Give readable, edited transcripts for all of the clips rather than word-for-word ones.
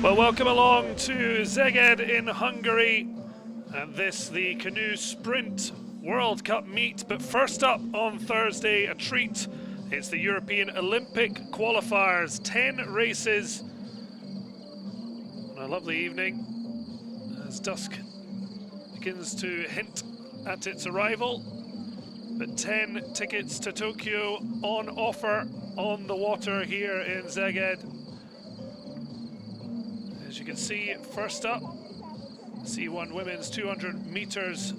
Well, welcome along to Szeged in Hungary, and this the Canoe Sprint World Cup meet. But first up on Thursday, a treat. It's the European Olympic Qualifiers, 10 races on a lovely evening as dusk begins to hint at its arrival. But 10 tickets to Tokyo on offer on the water here in Szeged. As you can see, first up, C1 Women's 200 meters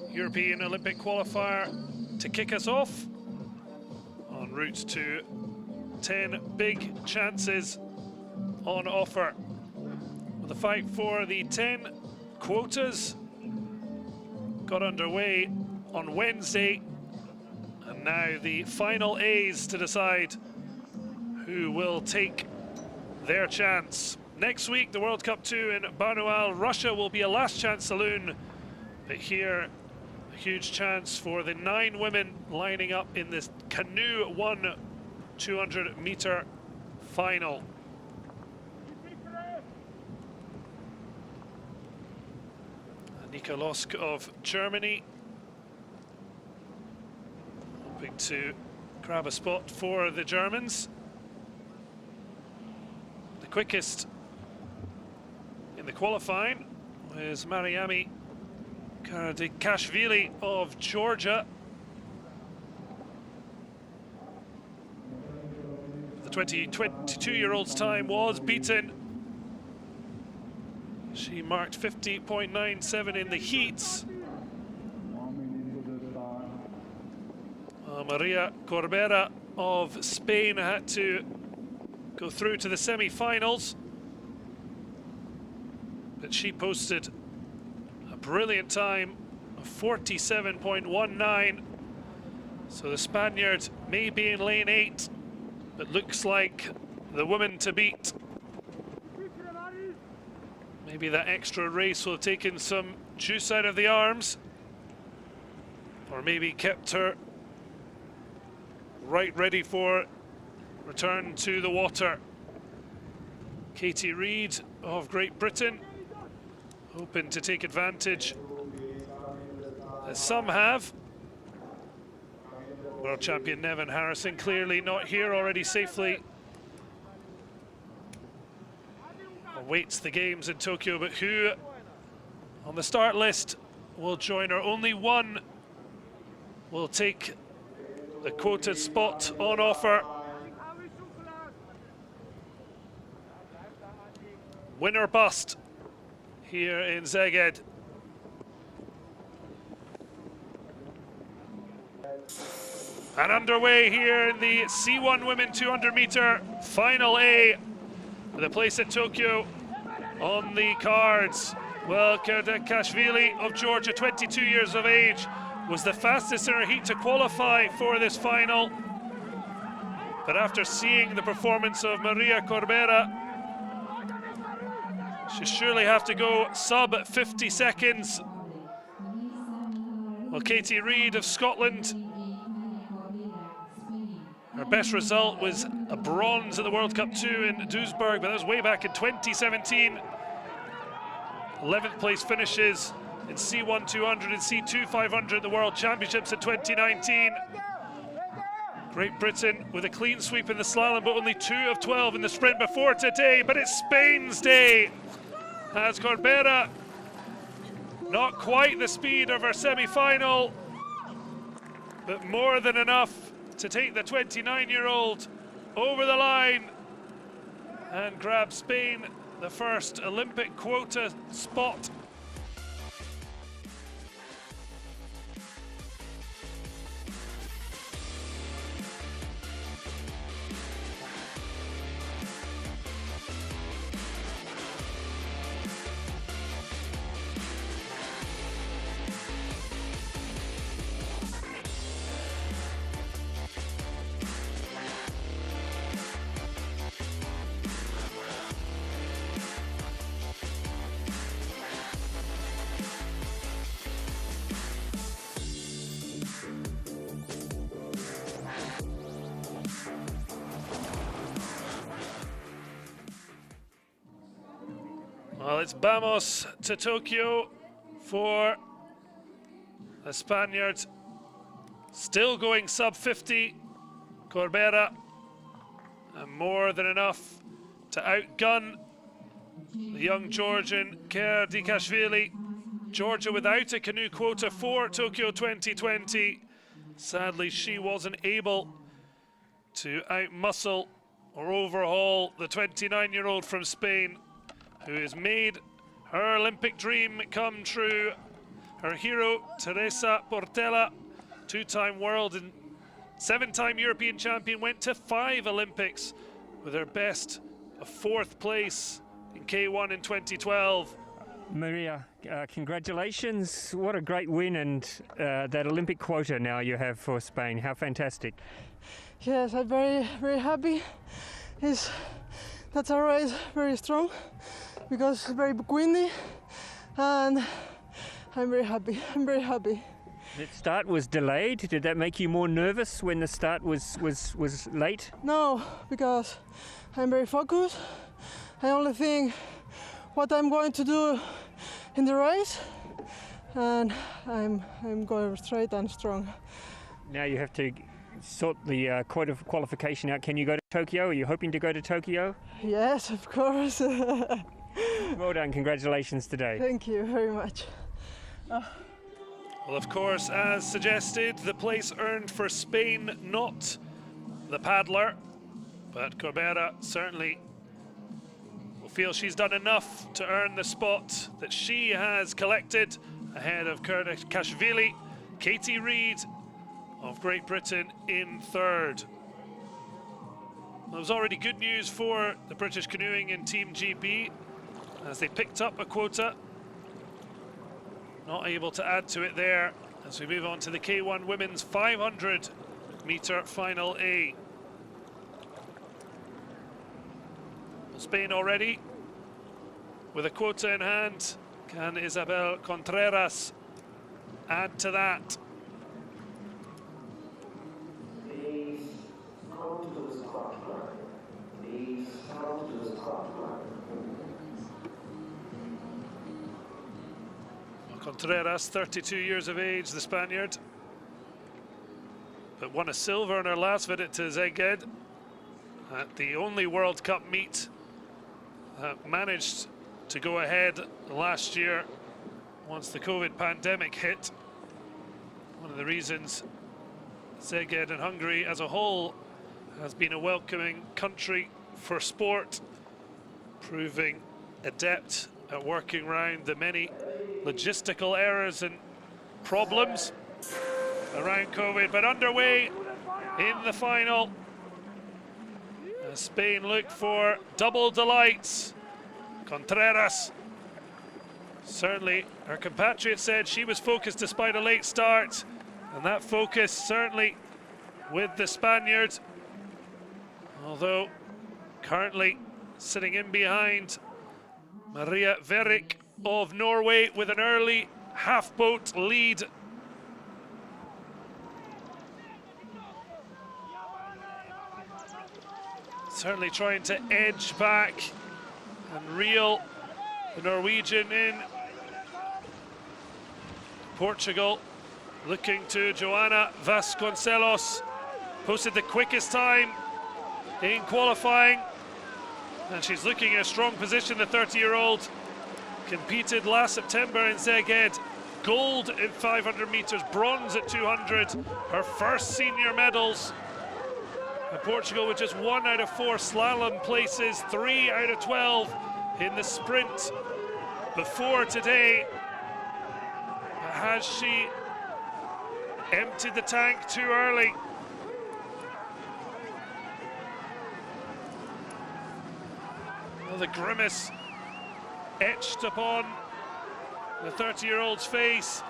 European Olympic qualifier to kick us off, en route to 10 big chances on offer. The fight for the 10 quotas got underway on Wednesday, and now the final A's to decide who will take their chance. Next week, the World Cup 2 in Barnaul, Russia will be a last chance saloon, but here a huge chance for the 9 women lining up in this Canoe 1 200 meter final. Nika Losk of Germany hoping to grab a spot for the Germans. The quickest in the qualifying is Mariami Karadikashvili of Georgia. The 22-year-old's time was beaten. She marked 50.97 in the heats. Maria Corbera of Spain had to go through to the semi-finals, but she posted a brilliant time of 47.19. So the Spaniard may be in lane 8, but looks like the woman to beat. Maybe that extra race will have taken some juice out of the arms, or maybe kept her right ready for return to the water. Katie Reid of Great Britain hoping to take advantage, as some have. World champion Nevin Harrison clearly not here, already safely awaits the games in Tokyo, but who on the start list will join her? Only one will take the quoted spot on offer. Win or bust here in Szeged. And underway here in the C1 Women 200 meter final A, with a place at Tokyo on the cards. Well, Karadikashvili of Georgia, 22 years of age, was the fastest in her heat to qualify for this final. But after seeing the performance of Maria Corbera, she surely have to go sub 50 seconds. Well, Katie Reid of Scotland, her best result was a bronze at the World Cup 2 in Duisburg, but that was way back in 2017. 11th place finishes in C1 200 and C2 500 at the World Championships in 2019. Great Britain with a clean sweep in the slalom, but only 2 of 12 in the sprint before today. But it's Spain's day, as Corbera, not quite the speed of her semi-final, but more than enough to take the 29-year-old over the line and grab Spain the first Olympic quota spot. Well, it's vamos to Tokyo for the Spaniard. Still going sub 50, Corbera, and more than enough to outgun the young Georgian Canoe-Kayak. Georgia without a canoe quota for Tokyo 2020. Sadly, she wasn't able to outmuscle or overhaul the 29-year-old from Spain, who has made her Olympic dream come true. Her hero, Teresa Portela, two-time world and 7-time European champion, went to 5 Olympics with her best of 4th place in K1 in 2012. Maria, congratulations. What a great win, and that Olympic quota now you have for Spain. How fantastic. Yes, I'm very happy. That's a race very strong because it's very windy, and I'm very happy. The start was delayed. Did that make you more nervous when the start was late? No, because I'm very focused. I only think what I'm going to do in the race, and I'm going straight and strong. Now you have to sort the qualification out. Can you go to Tokyo? Are you hoping to go to Tokyo? Yes, of course. Well done. Congratulations today. Thank you very much. Well, of course, as suggested, the place earned for Spain, not the paddler, but Corbera certainly will feel she's done enough to earn the spot that she has collected ahead of Canoe-Kayak. Katie Reed of Great Britain in 3rd. There was already good news for the British canoeing in Team GB as they picked up a quota. Not able to add to it there as we move on to the K1 Women's 500 metre Final A. Spain already with a quota in hand. Can Isabel Contreras add to that? Please come to the start line. Please come to the start line. Contreras, 32 years of age, the Spaniard, but won a silver in her last visit to Szeged at the only World Cup meet that managed to go ahead last year once the COVID pandemic hit. One of the reasons Szeged and Hungary as a whole has been a welcoming country for sport, proving adept at working around the many logistical errors and problems around COVID, but underway in the final. As Spain look for double delights. Contreras, certainly her compatriot said she was focused despite a late start, and that focus certainly with the Spaniard, although currently sitting in behind Maria Verrik of Norway with an early half-boat lead. Certainly trying to edge back and reel the Norwegian in. Portugal looking to Joana Vasconcelos, posted the quickest time in qualifying, and she's looking in a strong position. The 30-year-old competed last September in Szeged, gold in 500 meters, bronze at 200, her first senior medals. And Portugal with just 1 out of 4 slalom places, 3 out of 12 in the sprint before today. But has she emptied the tank too early? Well, the grimace etched upon the 30-year-old's face,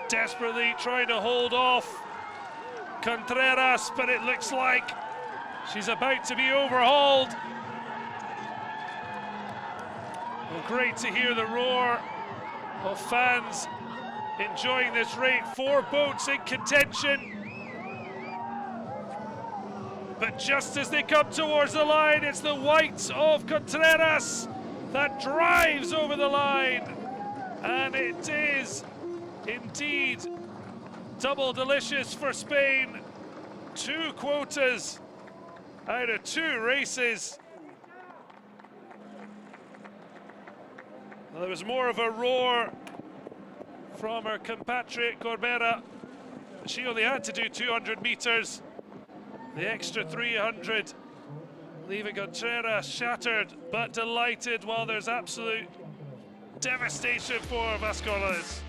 desperately trying to hold off Contreras, but it looks like she's about to be overhauled. Well, great to hear the roar of fans enjoying this race. 4 boats in contention. But just as they come towards the line, it's the white of Contreras that drives over the line. And it is indeed double delicious for Spain. 2 quotas out of 2 races. Well, there was more of a roar from her compatriot Corbera. She only had to do 200 meters. The extra 300 leaving Contreras shattered but delighted, while there's absolute devastation for Vasconcelos.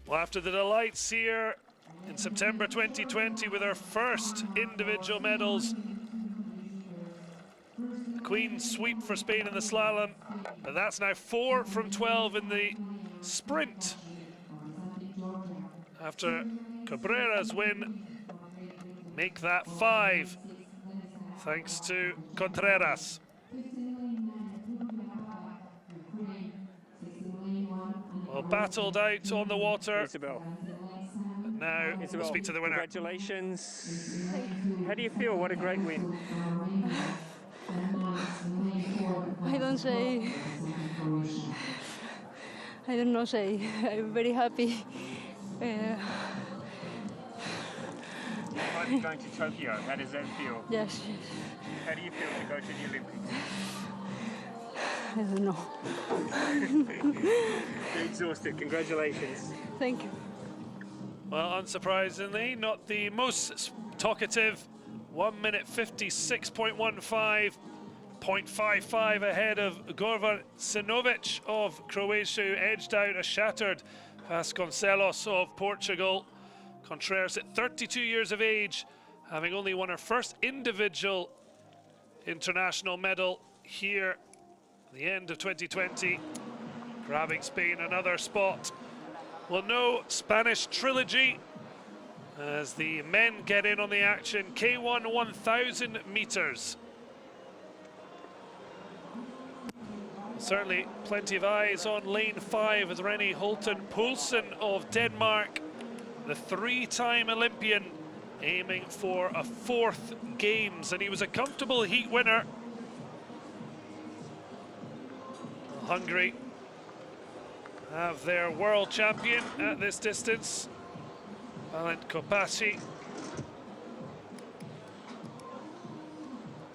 Well, after the delights here in September 2020 with our first individual medals, the Queen sweep for Spain in the slalom, but that's now 4 from 12 in the sprint. After Cabrera's win, make that 5, thanks to Contreras. Well, battled out on the water. Isabel. But now we'll speak to the winner. Congratulations. How do you feel? What a great win. I don't say. I don't know say. I'm very happy. Might be going to Tokyo. How does that feel? Yes. How do you feel to go to the Olympics? I don't know. You're exhausted. Congratulations. Thank you. Well, unsurprisingly, not the most talkative. 1 minute 56.15, 0.55 ahead of Goran Sinovic of Croatia, who edged out a shattered Vasconcelos of Portugal. Contreras at 32 years of age, having only won her first individual international medal here at the end of 2020, grabbing Spain another spot. Well, no Spanish trilogy as the men get in on the action. K1 1,000 meters. Certainly plenty of eyes on lane 5 with Rennie Holten Poulsen of Denmark, the 3-time Olympian, aiming for a 4th Games, and he was a comfortable heat winner. Hungary have their world champion at this distance, Valent Kopacsi.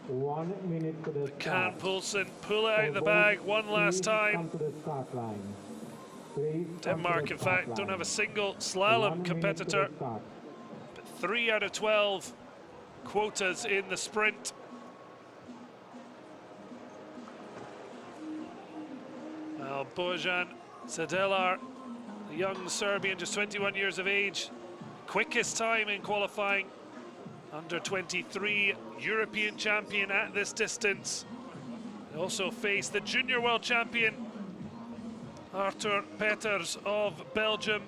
1 minute to the Can start. Poulsen pull it out the bag one last time? Come to the start line. Please come to Denmark, the in start fact, don't line. have a single 1 slalom minute competitor, to the start. but 3 out of 12 quotas in the sprint. Well, Bojan Zadelar, the young Serbian, just 21 years of age, quickest time in qualifying, under 23 European champion at this distance. They also face the junior world champion, Arthur Peters of Belgium.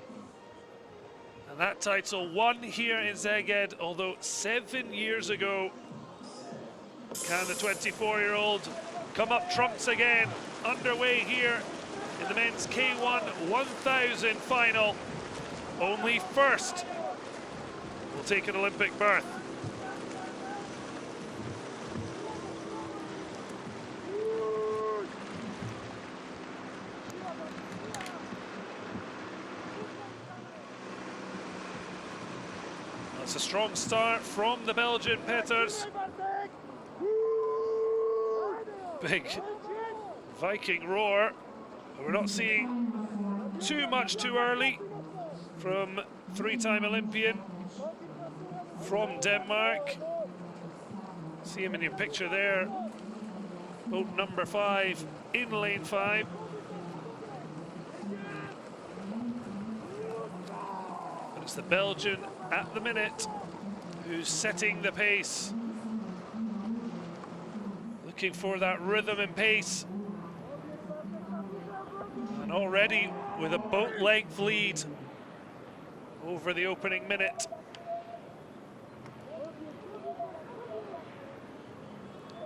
And that title won here in Szeged, although 7 years ago. Can the 24-year-old come up trumps again? Underway here in the men's K1 1000 final. Only first will take an Olympic berth. That's a strong start from the Belgian Peters. Big Viking roar. But we're not seeing too much too early from 3-time Olympian from Denmark. See him in your picture there. Boat number 5 in lane 5. It's the Belgian at the minute who's setting the pace. Looking for that rhythm and pace. And already with a boat length lead over the opening minute.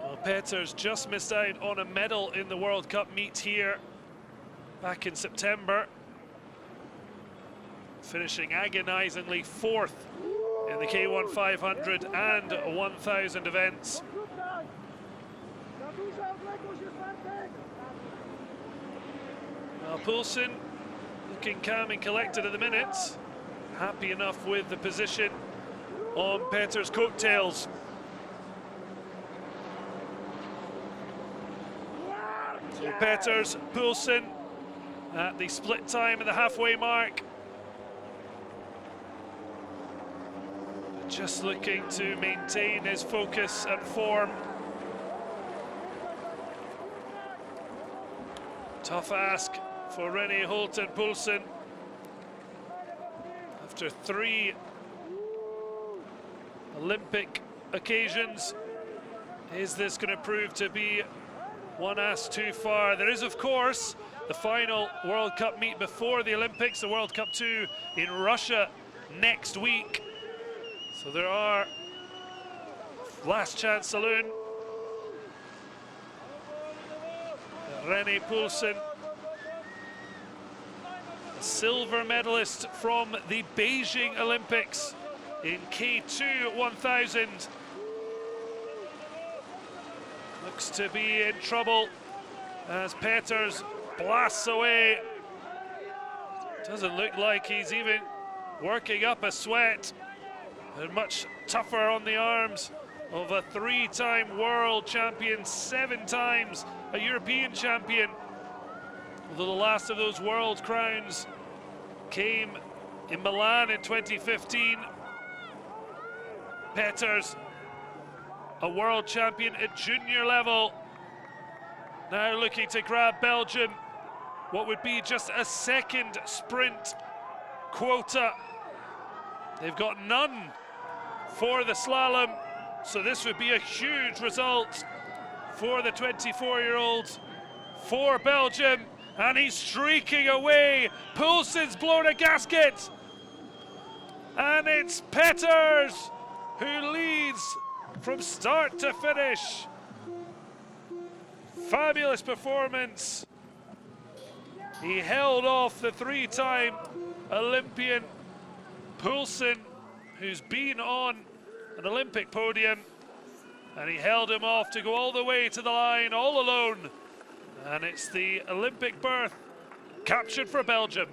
Well, Peters just missed out on a medal in the World Cup meet here back in September, finishing agonizingly fourth in the K1 500 and 1000 events. Now Poulsen looking calm and collected at the minute, happy enough with the position on Peters' coattails. So Peters, Poulsen at the split time at the halfway mark. Just looking to maintain his focus and form. Tough ask for René Holten Poulsen. After 3 Olympic occasions, is this going to prove to be one ask too far? There is, of course, the final World Cup meet before the Olympics, the World Cup 2 in Russia next week. So there are last chance saloon. René Poulsen, a silver medalist from the Beijing Olympics in K2 1000. Looks to be in trouble as Peters blasts away. Doesn't look like he's even working up a sweat. And much tougher on the arms of a 3-time world champion, 7 times a European champion. Although the last of those world crowns came in Milan in 2015. Peters, a world champion at junior level, now looking to grab Belgium what would be just a second sprint quota. They've got none for the slalom, so this would be a huge result for the 24-year-old, for Belgium, and he's streaking away. Poulsen's blown a gasket, and it's Peters who leads from start to finish. Fabulous performance. He held off the 3-time Olympian Poulsen, who's been on an Olympic podium, and he held him off to go all the way to the line all alone. And it's the Olympic berth captured for Belgium.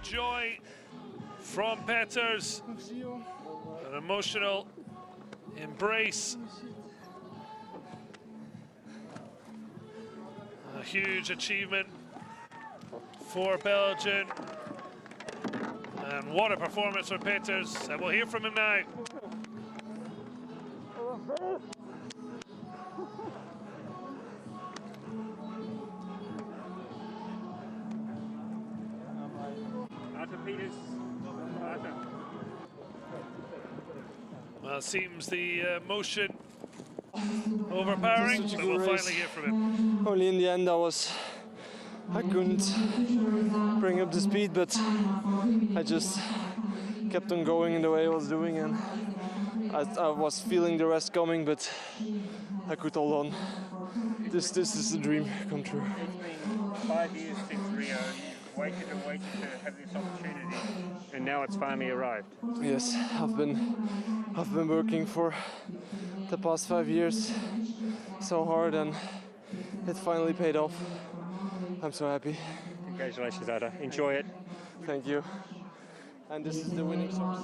Joy from Peters, an emotional embrace, a huge achievement for Belgium, and what a performance for Peters, and we'll hear from him now. Well, it seems the emotion overpowering, but we'll finally hear from him. Only in the end I couldn't bring up the speed, but I just kept on going in the way I was doing, and I was feeling the rest coming, but I could hold on. This is a dream come true. It's been 5 years since Rio. You've waited and waited to have this opportunity, and now it's finally arrived. Yes, I've been working for the past 5 years so hard, and it finally paid off. I'm so happy. Congratulations, Ada. Enjoy it. Thank you. And this is the winning source.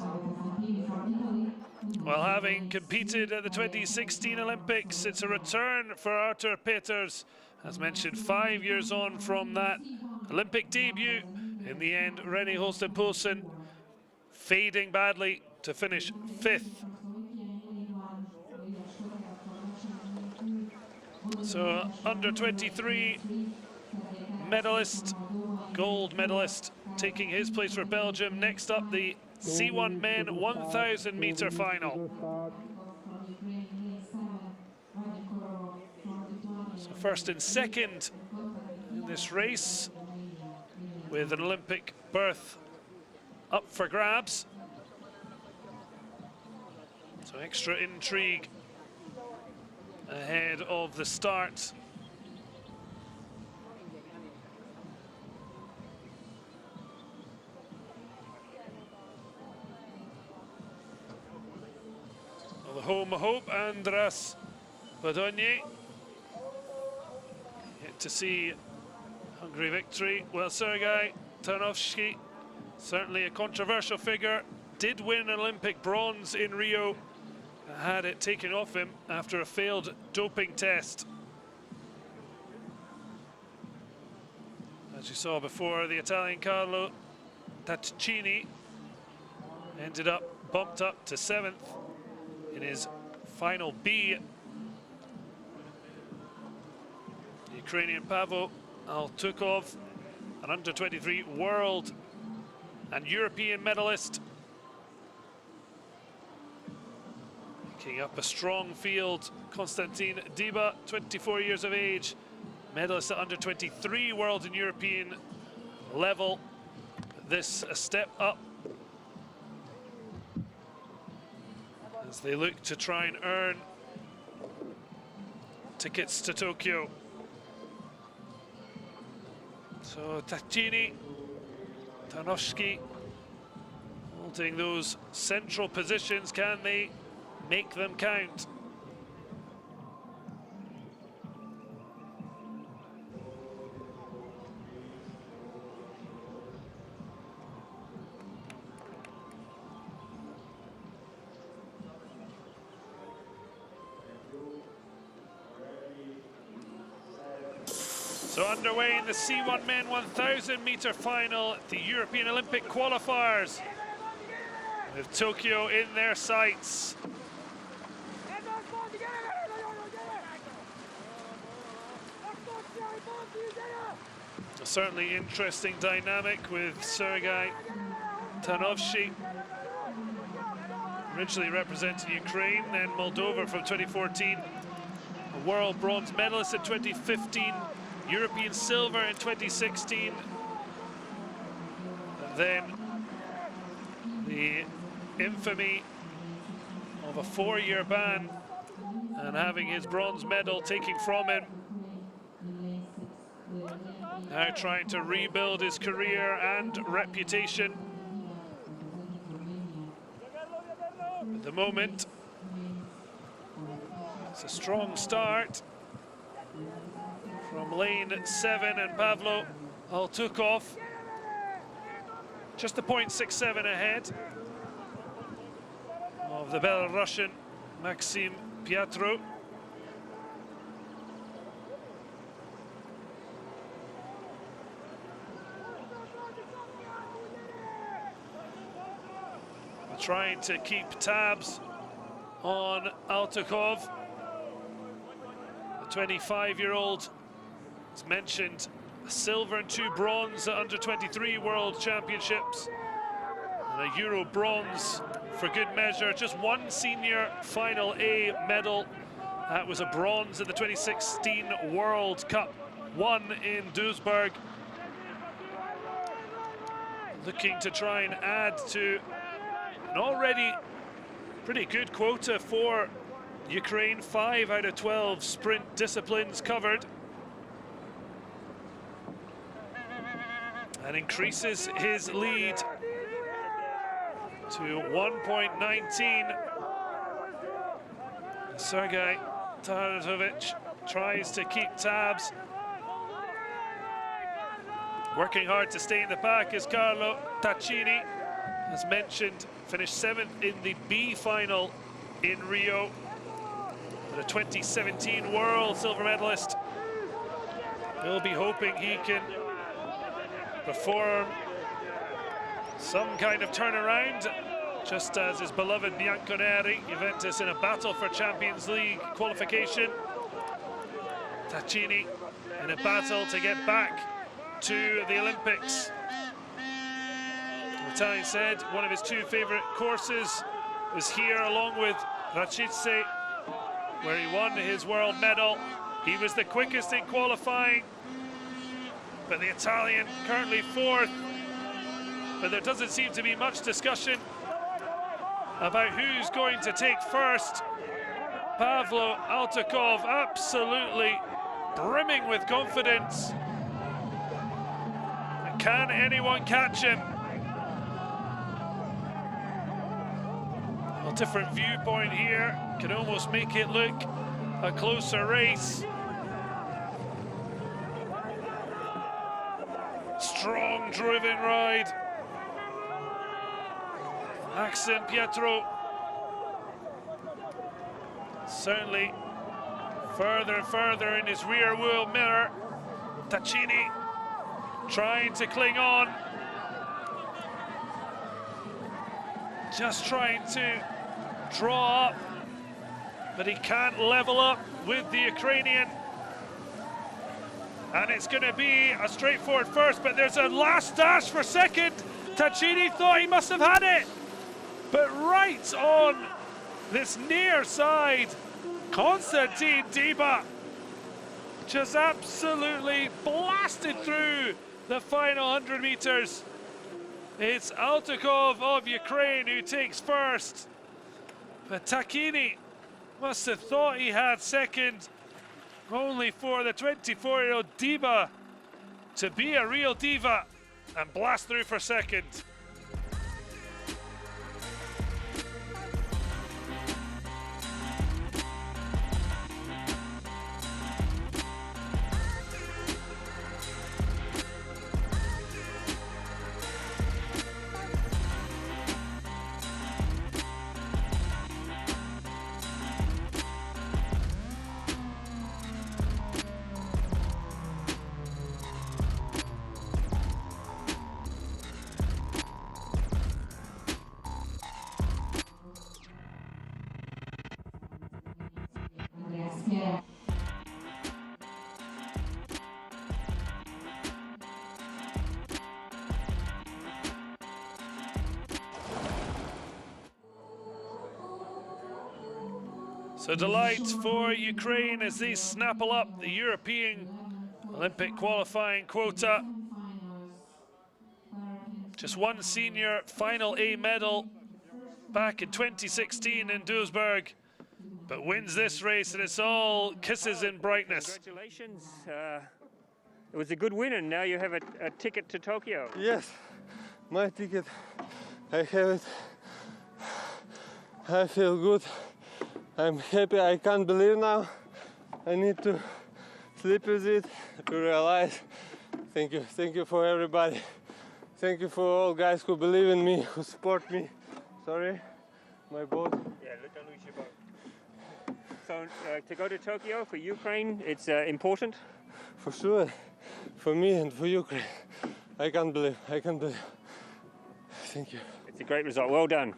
Well, having competed at the 2016 Olympics, it's a return for Arthur Peters. As mentioned, 5 years on from that Olympic debut. In the end, René Holsten Poulsen fading badly to finish 5th. So, under 23 medalist, gold medalist, taking his place for Belgium. Next up, the C1 men 1,000 meter final. So first and second in this race, with an Olympic berth up for grabs. So extra intrigue ahead of the start. Well, the home hope, Andras Badonje. Yet to see Hungary victory. Well, Sergei Tarnowski, certainly a controversial figure, did win an Olympic bronze in Rio, had it taken off him after a failed doping test. As you saw before, the Italian Carlo Taccini ended up bumped up to 7th in his final B. The Ukrainian Pavel Altukov, an under-23 world and European medalist, picking up a strong field. Konstantin Diba, 24 years of age, medalist at under-23 world and European level. This a step up as they look to try and earn tickets to Tokyo. So Taccini, Tarnowski holding those central positions. Can they make them count? So underway in the C1 men 1,000 meter final, the European Olympic qualifiers, with Tokyo in their sights. A certainly interesting dynamic with Sergei Tarnowski, originally representing Ukraine, then Moldova from 2014, a world bronze medalist in 2015, European silver in 2016, and then the infamy of a 4-year ban and having his bronze medal taken from him. Now trying to rebuild his career and reputation. At the moment, it's a strong start from lane 7, and Pavlo Altukov just a 0.67 ahead of the Belarusian Maxim Piatro. Trying to keep tabs on Altukov. The 25-year-old, as mentioned, a silver and 2 bronze at under-23 World Championships, and a Euro bronze for good measure. Just 1 senior final A medal. That was a bronze at the 2016 World Cup, won in Duisburg. Looking to try and add to An already pretty good quota for Ukraine, 5 out of 12 sprint disciplines covered. And increases his lead to 1.19. Sergei Taratovic tries to keep tabs. Working hard to stay in the pack is Carlo Taccini. As mentioned, finished 7th in the B final in Rio. The 2017 world silver medalist. We'll be hoping he can perform some kind of turnaround, just as his beloved Bianconeri, Juventus in a battle for Champions League qualification. Taccini in a battle to get back to the Olympics. The Italian said one of his 2 favourite courses was here, along with Racice, where he won his world medal. He was the quickest in qualifying, but the Italian currently 4th. But there doesn't seem to be much discussion about who's going to take first. Pavlo Altakov absolutely brimming with confidence. Can anyone catch him? A different viewpoint here can almost make it look a closer race. Strong driven ride. Maxim Pietro certainly further and further in his rear wheel mirror. Taccini trying to cling on. Just trying to draw up, but he can't level up with the Ukrainian. And it's going to be a straightforward first, but there's a last dash for second. Taccini thought he must have had it, but right on this near side, Konstantin Diba just absolutely blasted through the final 100 meters. It's Altakov of Ukraine who takes first, but Taccini must have thought he had second, only for the 24-year-old Diba to be a real diva and blast through for second. So delight for Ukraine as they snapple up the European Olympic qualifying quota. Just one senior final A medal back in 2016 in Duisburg, but wins this race, and it's all kisses and brightness. Congratulations. It was a good win, and now you have a ticket to Tokyo. Yes, my ticket, I have it. I feel good. I'm happy. I can't believe now. I need to sleep with it to realize. Thank you for everybody. Thank you for all guys who believe in me, who support me. Sorry, my boat. Yeah, don't lose your boat. So to go to Tokyo for Ukraine, it's important? For sure, for me and for Ukraine. I can't believe. Thank you. It's a great result. Well done.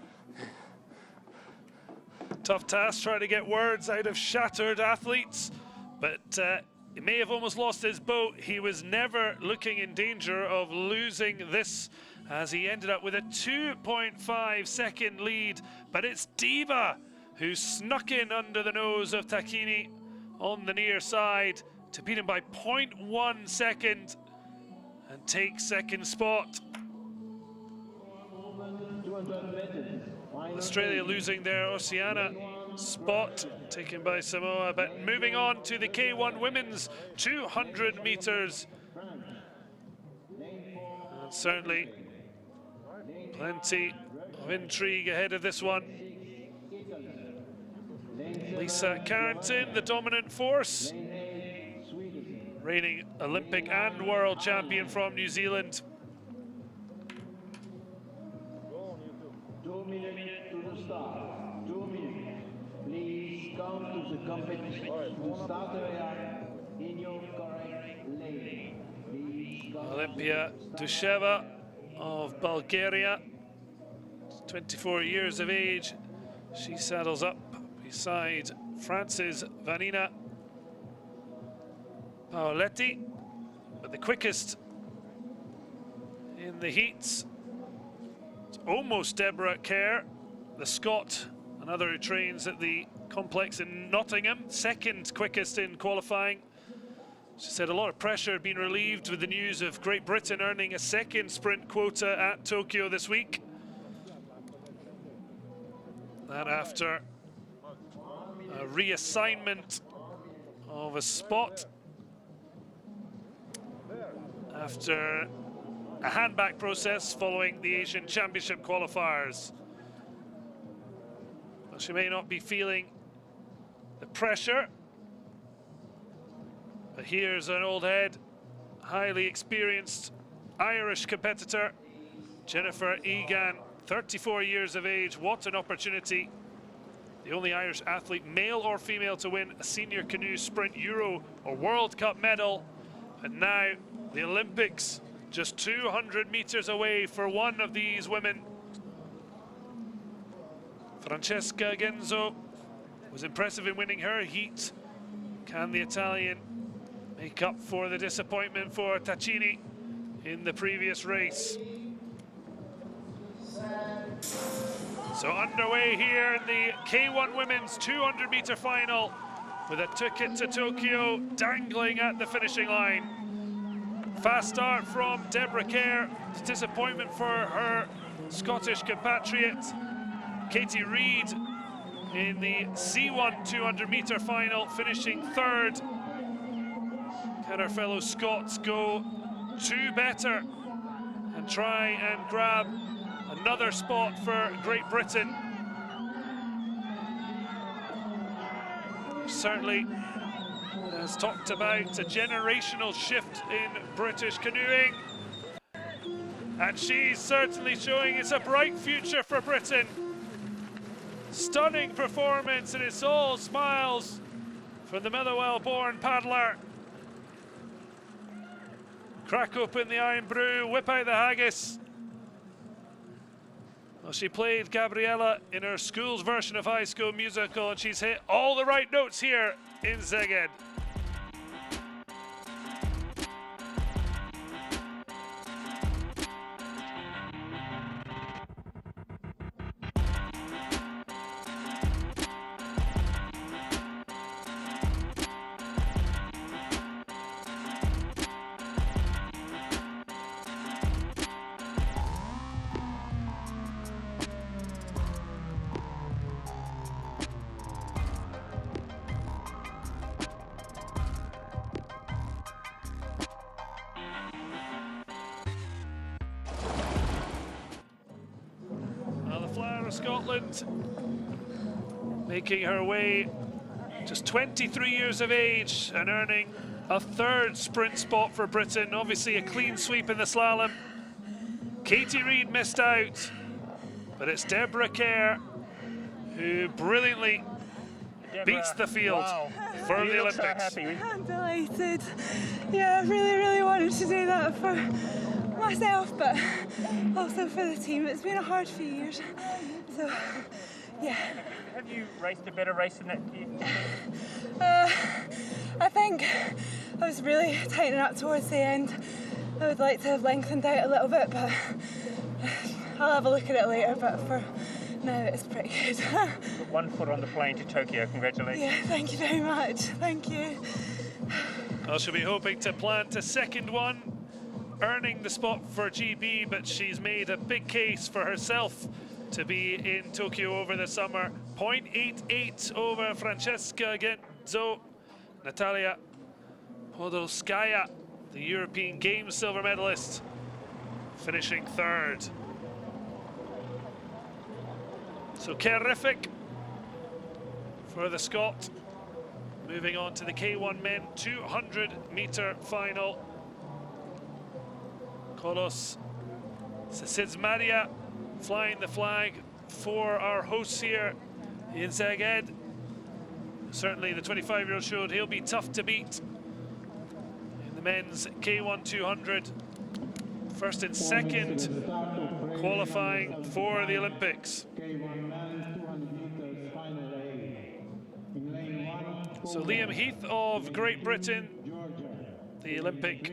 Tough task trying to get words out of shattered athletes, but he may have almost lost his boat. He was never looking in danger of losing this, as he ended up with a 2.5 second lead. But it's Diba who snuck in under the nose of Taccini on the near side to beat him by 0.1 second and take second spot. 200 meters. Australia losing their Oceania spot, taken by Samoa, but moving on to the K1 women's 200 meters. And certainly plenty of intrigue ahead of this one. Lisa Carrington, the dominant force, reigning Olympic and world champion from New Zealand. 2 minutes to the start. 2 minutes. Please come to the competition to start area in your correct lane. Please come. Olympia Dusheva of Bulgaria, 24 years of age. She saddles up beside France's Vanina Paoletti, but the quickest in the heats. It's almost Deborah Kerr, the Scot, another who trains at the complex in Nottingham, second quickest in qualifying. She said a lot of pressure had been relieved with the news of Great Britain earning a second sprint quota at Tokyo this week. That after a reassignment of a spot after a handback process following the Asian Championship qualifiers. Well, she may not be feeling the pressure, but here's an old head, highly experienced Irish competitor, Jennifer Egan, 34 years of age. What an opportunity. The only Irish athlete, male or female, to win a senior canoe sprint Euro or World Cup medal. And now the Olympics, just 200 meters away for one of these women. Francesca Genzo was impressive in winning her heat. Can the Italian make up for the disappointment for Taccini in the previous race? So underway here in the K1 women's 200 meter final, with a ticket to Tokyo dangling at the finishing line. Fast start from Deborah Kerr. Disappointment for her Scottish compatriot Katie Reid in the C1 200 meter final, finishing third. Can our fellow Scots go two better and try and grab another spot for Great Britain? Certainly has talked about a generational shift in British canoeing, and she's certainly showing it's a bright future for Britain. Stunning performance, and it's all smiles from the Motherwell-born paddler. Crack open the iron brew, whip out the haggis. Well, she played Gabriella in her school's version of High School Musical, and she's hit all the right notes here in Szeged. Scotland making her way, just 23 years of age and earning a third sprint spot for Britain. Obviously a clean sweep in the slalom. Katie Reid missed out, but it's Deborah Kerr who brilliantly beats the field for the Olympics. So I'm delighted. Yeah, I really wanted to do that for myself, but also for the team. It's been a hard few years, so yeah. Have you raced a better race than that? I think I was really tightening up towards the end. I would like to have lengthened out a little bit, but I'll have a look at it later. But for now, it's pretty good. Put one foot on the plane to Tokyo. Congratulations. Yeah, thank you very much. Thank you. Well, she'll be hoping to plant a second one, earning the spot for GB, but she's made a big case for herself to be in Tokyo over the summer. 0.88 over Francesca Genzo. Natalia Podolskaya, the European Games silver medalist, finishing third. So terrific for the Scot. Moving on to the K1 men 200-meter final. Kolos Sesidzmaria flying the flag for our hosts here in Szeged. Certainly the 25-year-old showed he'll be tough to beat in the men's K1 200. First and second qualifying for the Olympics. So Liam Heath of Great Britain, the Olympic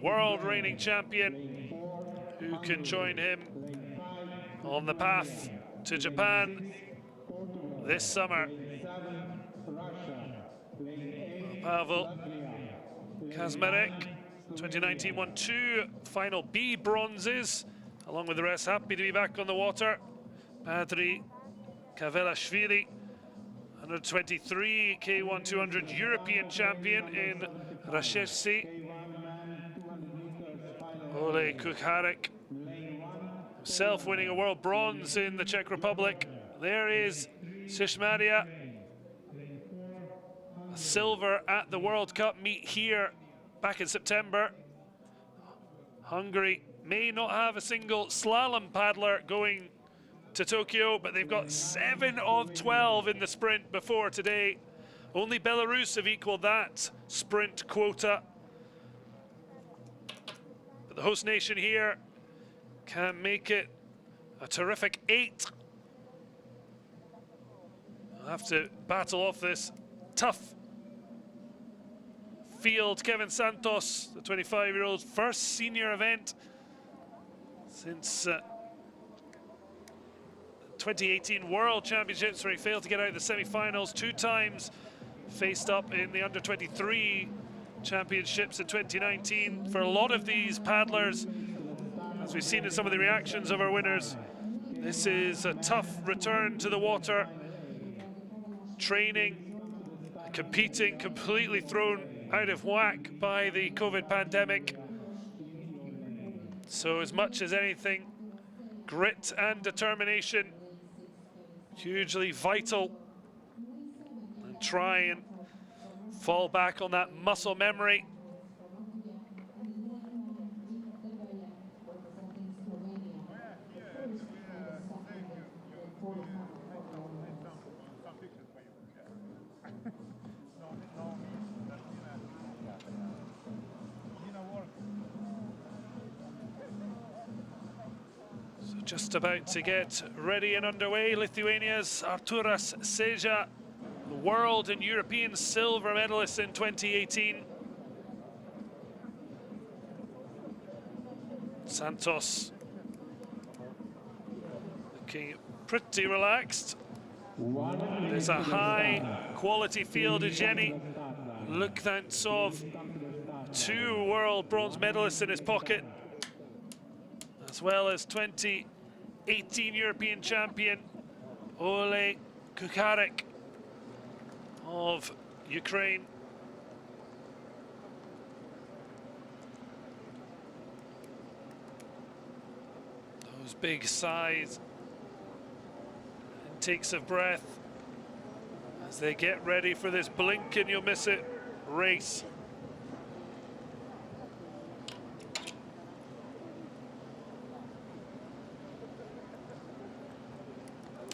world reigning champion, who can join him on the path to Japan this summer. Pavel Kazmarek, 2019, won 2 final B bronzes, along with the rest, happy to be back on the water. Padri Kavelashvili, 123 K1 200 European champion in Rashevsi. Ole Kucharek, himself winning a world bronze in the Czech Republic. There is Sesidzmaria, silver at the World Cup meet here back in September. Hungary may not have a single slalom paddler going to Tokyo, but they've got 7 of 12 in the sprint before today. Only Belarus have equaled that sprint quota. But the host nation here can make it a terrific 8. I'll have to battle off this tough field. Kevin Santos, the 25-year-old, first senior event since 2018 World Championships, where he failed to get out of the semi-finals 2 times, faced up in the under-23 championships in 2019. For a lot of these paddlers, as we've seen in some of the reactions of our winners, this is a tough return to the water. Training, competing, completely thrown out of whack by the COVID pandemic. So as much as anything, grit and determination, hugely vital. And try and fall back on that muscle memory. Just about to get ready and underway. Lithuania's Arturas Seja, the world and European silver medalist in 2018. Santos looking pretty relaxed. There's a high quality field of Jenny Luktantsov, 2 world bronze medalists in his pocket, as well as 2018 European champion Ole Kucharek of Ukraine. Those big sighs, intakes of breath as they get ready for this blink and you'll miss it race.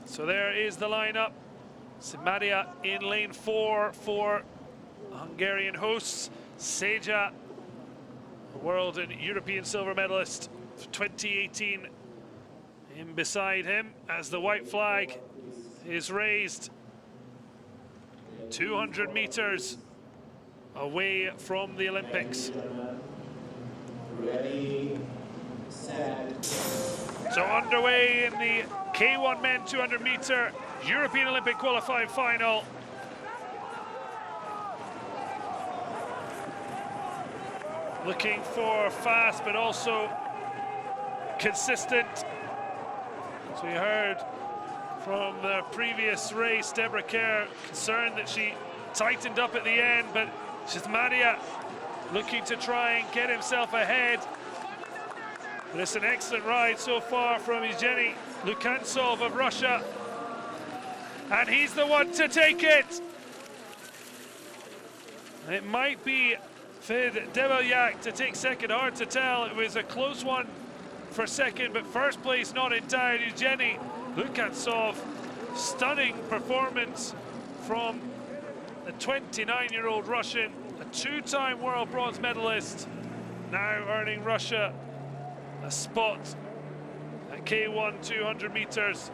So there is the lineup. Sesidzmaria in lane 4 for the Hungarian hosts. Seja, world and European silver medalist for 2018, in beside him as the white flag is raised. 200 meters away from the Olympics. Ready, set. So underway in the K1 men 200 meter European Olympic qualifying final. Looking for fast but also consistent As we heard from the previous race, Deborah Kerr concerned that she tightened up at the end, but Shizmadia looking to try and get himself ahead. But it's an excellent ride so far from Evgeny Lukantsov of Russia. And he's the one to take it. It might be Fid Develyak to take second, hard to tell. It was a close one for second, but first place not in doubt. Evgeny Lukantsov, stunning performance from the 29-year-old Russian, a two-time world bronze medalist, now earning Russia a spot at K1 200 meters.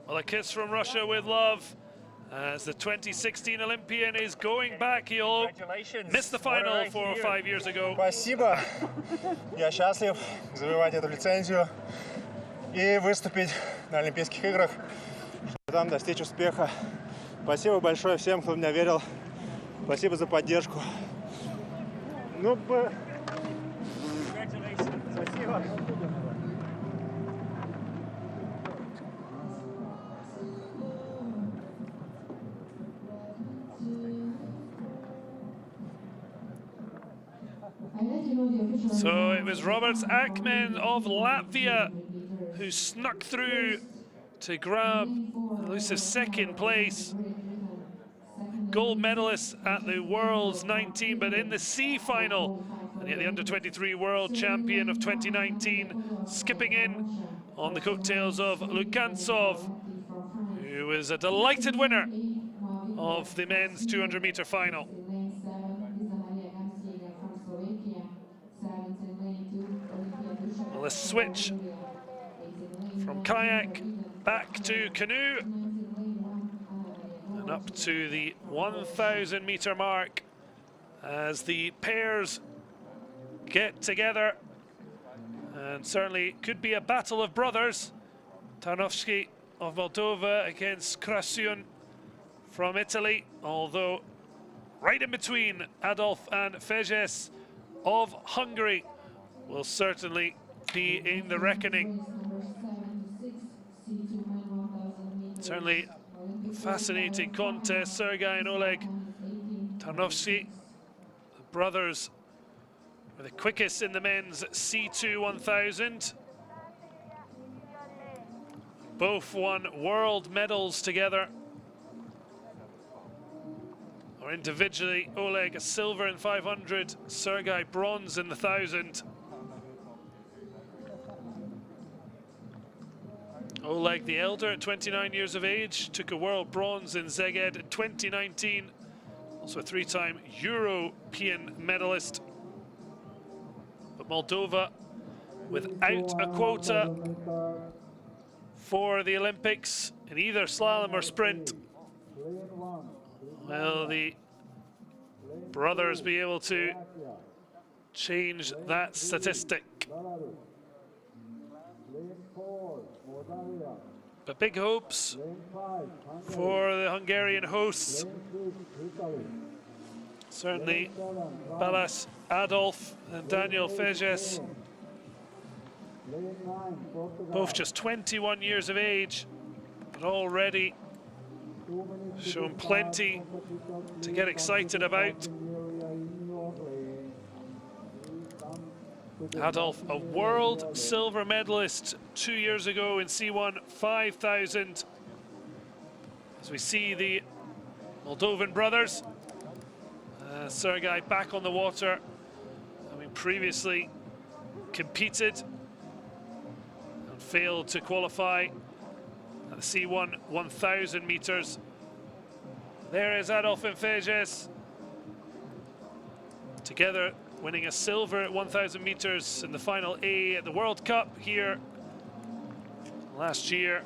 Well, a kiss from Russia with love as the 2016 Olympian is going back. He'll missed the final 4 or 5 years ago. Спасибо. Я счастлив завоевать эту лицензию и выступить на Олимпийских играх, чтобы там достичь успеха. Спасибо большое всем, кто в меня верил. Спасибо за поддержку. Ну, спасибо. So it was Robert Akmen of Latvia who snuck through to grab elusive second place. Gold medalist at the World's 19, but in the C final, and yet the under-23 world champion of 2019, skipping in on the coattails of Lukantsov, who was a delighted winner of the men's 200-meter final. Well, a switch from kayak back to canoe and up to the 1,000 meter mark as the pairs get together, and certainly could be a battle of brothers. Tarnowski of Moldova against Krasun from Italy, although right in between Adolf and Fejes of Hungary will certainly be in the reckoning. Certainly a fascinating contest. Sergei and Oleg Tarnowski, the brothers, were the quickest in the men's C2 1000. Both won world medals together. Or individually, Oleg a silver in 500, Sergei bronze in the 1000. Oleg the elder at 29 years of age took a world bronze in Szeged in 2019. Also a three-time European medalist. But Moldova without a quota for the Olympics in either slalom or sprint. Will the brothers be able to change that statistic? But big hopes for the Hungarian hosts. Certainly Balas Adolf and Daniel Fejes, both just 21 years of age, but already shown plenty to get excited about. Adolf, a world silver medalist 2 years ago in C1 5000. As we see the Moldovan brothers, Sergei back on the water, having previously competed and failed to qualify at the C1 1000 meters. There is Adolf and Fejes, together winning a silver at 1000 meters in the final A at the World Cup here last year.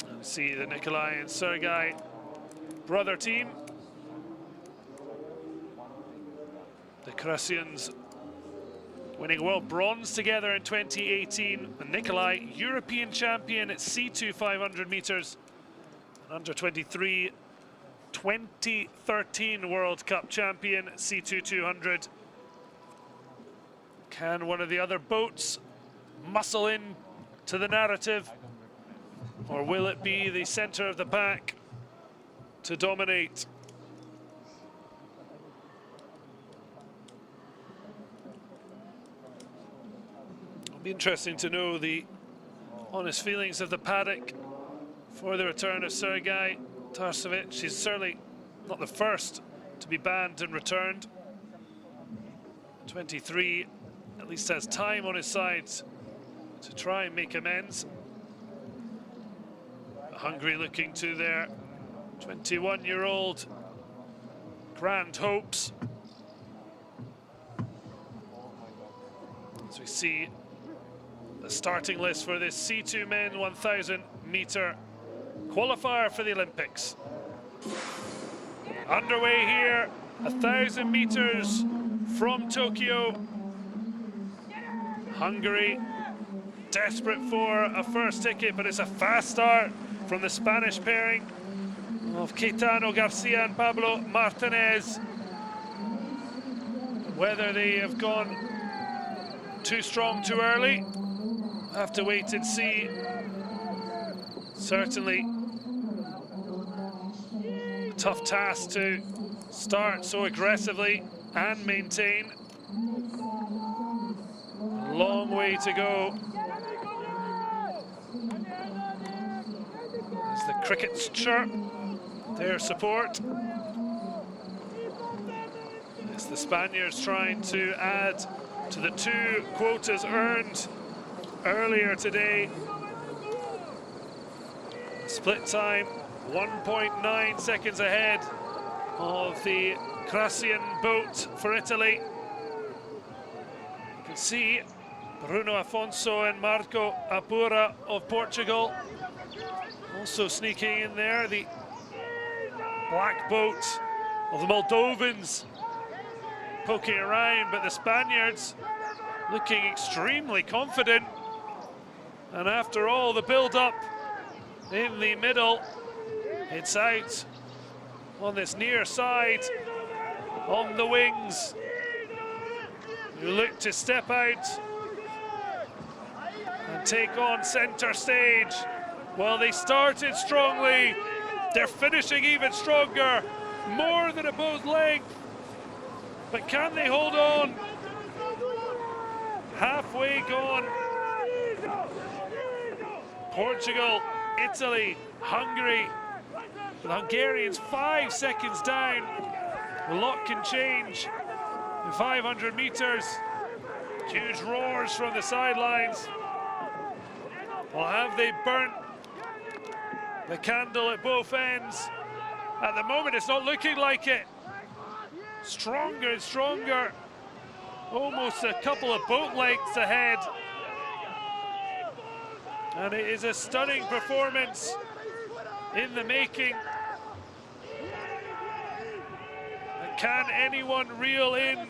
And see the Nikolai and Sergei brother team. The Krussians winning world bronze together in 2018. And Nikolai, European champion at C2 500 meters. And under 23, 2013 World Cup champion at C2 200. Can one of the other boats muscle in to the narrative? Or will it be the center of the pack to dominate? It'll be interesting to know the honest feelings of the paddock for the return of Sergei Tarsevic. She's certainly not the first to be banned and returned. 23 at least has time on his side to try and make amends. Hungary looking to their 21-year-old grand hopes. As we see the starting list for this C2 men 1000 meter qualifier for the Olympics. Underway here, 1000 meters from Tokyo. Hungary desperate for a first ticket, but it's a fast start from the Spanish pairing of Caetano Garcia and Pablo Martinez. Whether they have gone too strong too early, we'll have to wait and see. Certainly a tough task to start so aggressively and maintain. A long way to go. As the crickets chirp their support. As the Spaniards trying to add to the 2 quotas earned earlier today. Split time 1.9 seconds ahead of the Krussian boat for Italy. You can see Bruno Afonso and Marco Apura of Portugal also sneaking in there. The black boat of the Moldovans poking around, but the Spaniards looking extremely confident. And after all the build-up in the middle, it's out on this near side on the wings. You look to step out and take on center stage. Well, they started strongly. They're finishing even stronger, more than a boat length. But can they hold on? Halfway gone. Portugal, Italy, Hungary. The Hungarians 5 seconds down. A lot can change in 500 meters. Huge roars from the sidelines. Well, have they burnt the candle at both ends? At the moment, it's not looking like it. Stronger and stronger. Almost a couple of boat lengths ahead. And it is a stunning performance in the making. And can anyone reel in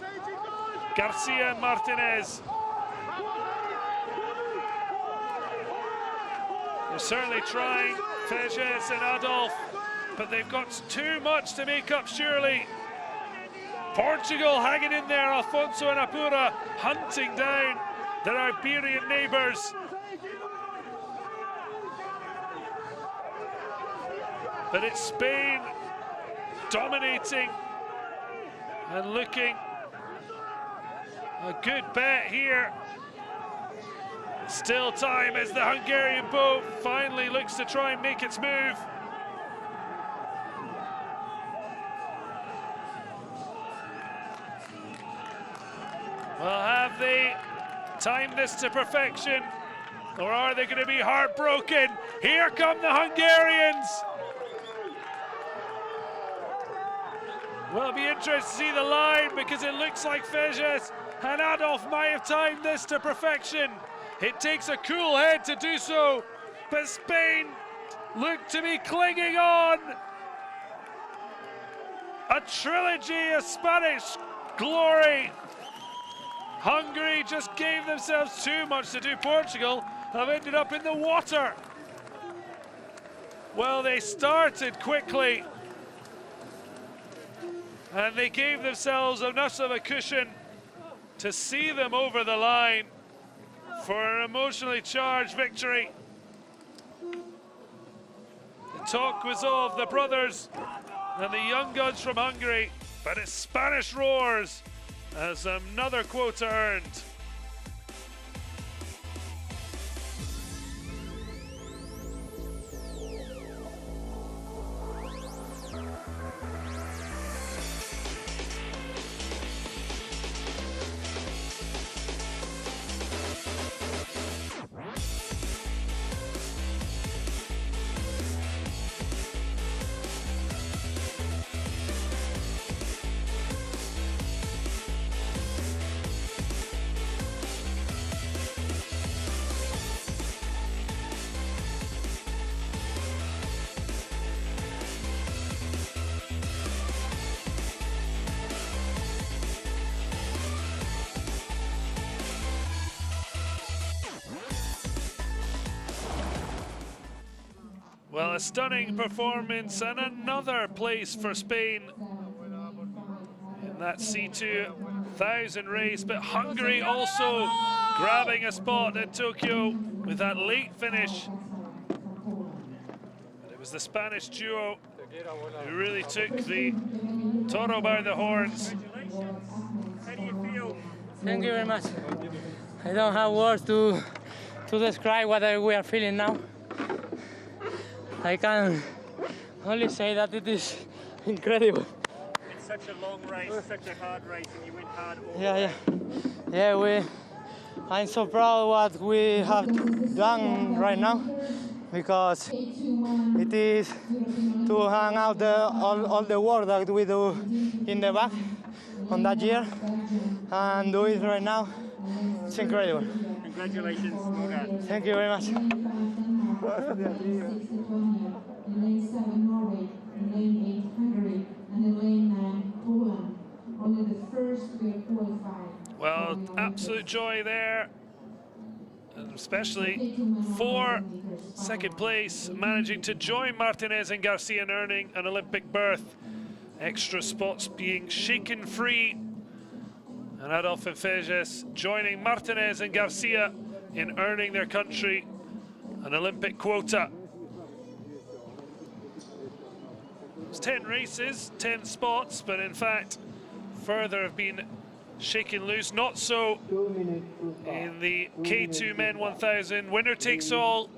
Garcia and Martinez? They're certainly trying, Fejes and Adolf, but they've got too much to make up, surely. Portugal hanging in there, Afonso and Apura hunting down their Iberian neighbours. But it's Spain dominating and looking a good bet here. Still time as the Hungarian boat finally looks to try and make its move. Well, have they timed this to perfection? Or are they going to be heartbroken? Here come the Hungarians. Well, it'll be interesting to see the line because it looks like Szeged and Adolf might have timed this to perfection. It takes a cool head to do so, but Spain look to be clinging on. A trilogy of Spanish glory. Hungary just gave themselves too much to do. Portugal have ended up in the water. Well, they started quickly and they gave themselves enough of a cushion to see them over the line for an emotionally charged victory. The talk was of the brothers and the young guns from Hungary, but it's Spanish roars as another quota earned. Well, a stunning performance and another place for Spain in that C2000 race, but Hungary also grabbing a spot at Tokyo with that late finish. But it was the Spanish duo who really took the toro by the horns. How do you feel? Thank you very much. I don't have words to describe what we are feeling now. I can only say that it is incredible. It's such a long race, such a hard race, and you went hard all the way. I'm so proud of what we have done right now, because it is to hang out all the work that we do in the back on that year and do it right now. It's incredible. Congratulations, well done. Thank you very much. In lane 7 Norway, in lane 8 Hungary, and in lane 9 Poland. Only the first were qualified. Well, absolute joy there, and especially for second place, managing to join Martinez and Garcia and earning an Olympic berth. Extra spots being shaken free, and Adolf and Szeged joining Martinez and Garcia in earning their country an Olympic quota. It's 10 races, 10 spots, but in fact, further have been shaken loose. Not so in the K2 Men 1000. Winner takes all.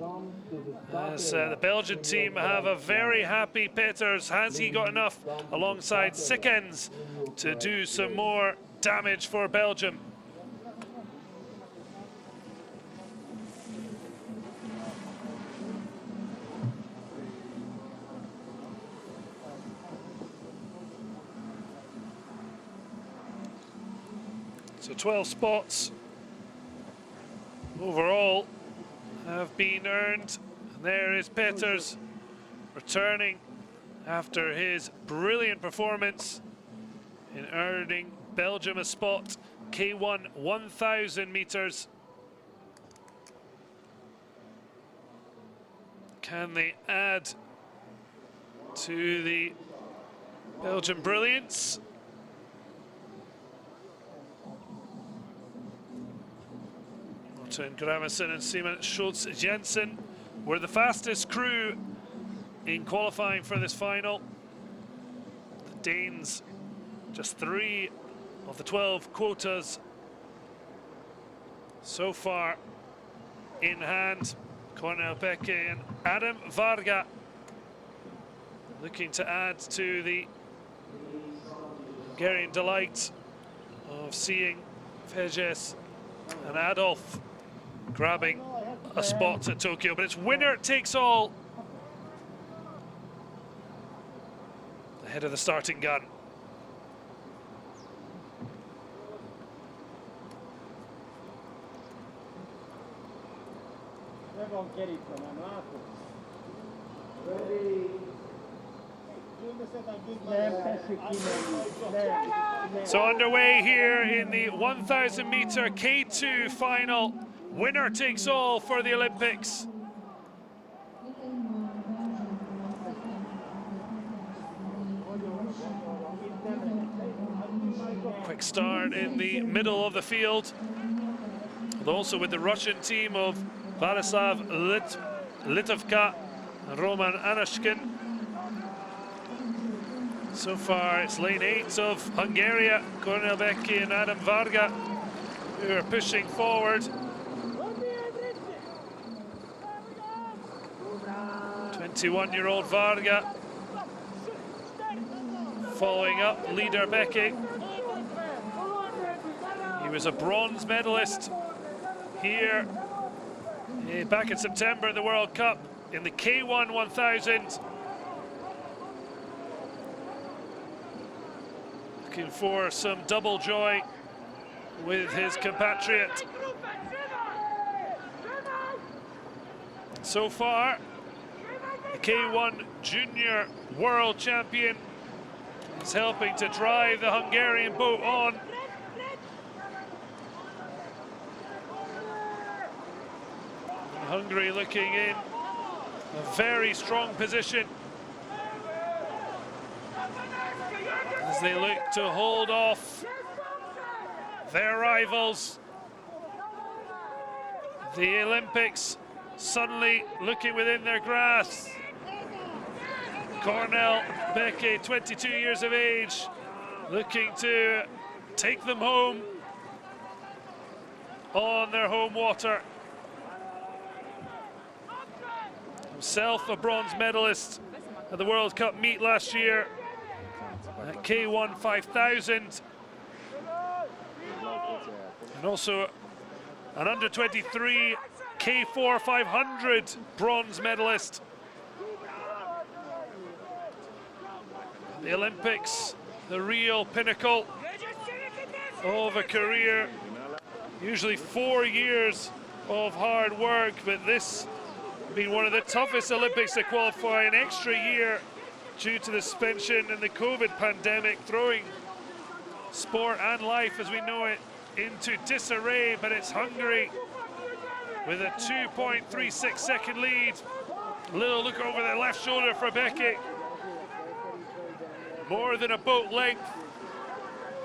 As the Belgian team have a very happy Peters. Has he got enough alongside Sickens to do some more damage for Belgium? So 12 spots overall have been earned. And there is Peters returning after his brilliant performance in earning Belgium a spot, K1 1000 meters. Can they add to the Belgian brilliance? Morten Gravesen and Simon Schultz-Jensen were the fastest crew in qualifying for this final. The Danes, just 3 of the 12 quotas so far in hand. Cornel Becke and Adam Varga looking to add to the Hungarian delight of seeing Szeged and Adolf grabbing a spot at Tokyo, but it's winner takes all. Ahead of the starting gun. So underway here in the 1,000 meter K2 final. Winner takes all for the Olympics. Quick start in the middle of the field. And also with the Russian team of Vladislav Litovka and Roman Anashkin. So far it's lane 8 of Hungary, Kornel Beki and Adam Varga, who are pushing forward. 21-year-old Varga following up leader Beki. He was a bronze medalist here back in September at the World Cup in the K1 1000. Looking for some double joy with his compatriot. So far, the K1 Junior World Champion is helping to drive the Hungarian boat on. Hungary looking in a very strong position as they look to hold off their rivals. The Olympics suddenly looking within their grasp. Kornel Beki, 22 years of age, looking to take them home on their home water. Himself a bronze medalist at the World Cup meet last year at K1 5000. And also an under-23 K4 500 bronze medalist. The Olympics, the real pinnacle of a career. Usually 4 years of hard work, but this being one of the toughest Olympics to qualify, an extra year due to the suspension and the COVID pandemic, throwing sport and life as we know it into disarray. But it's Hungary with a 2.36 second lead. Little look over the left shoulder for Beki. More than a boat length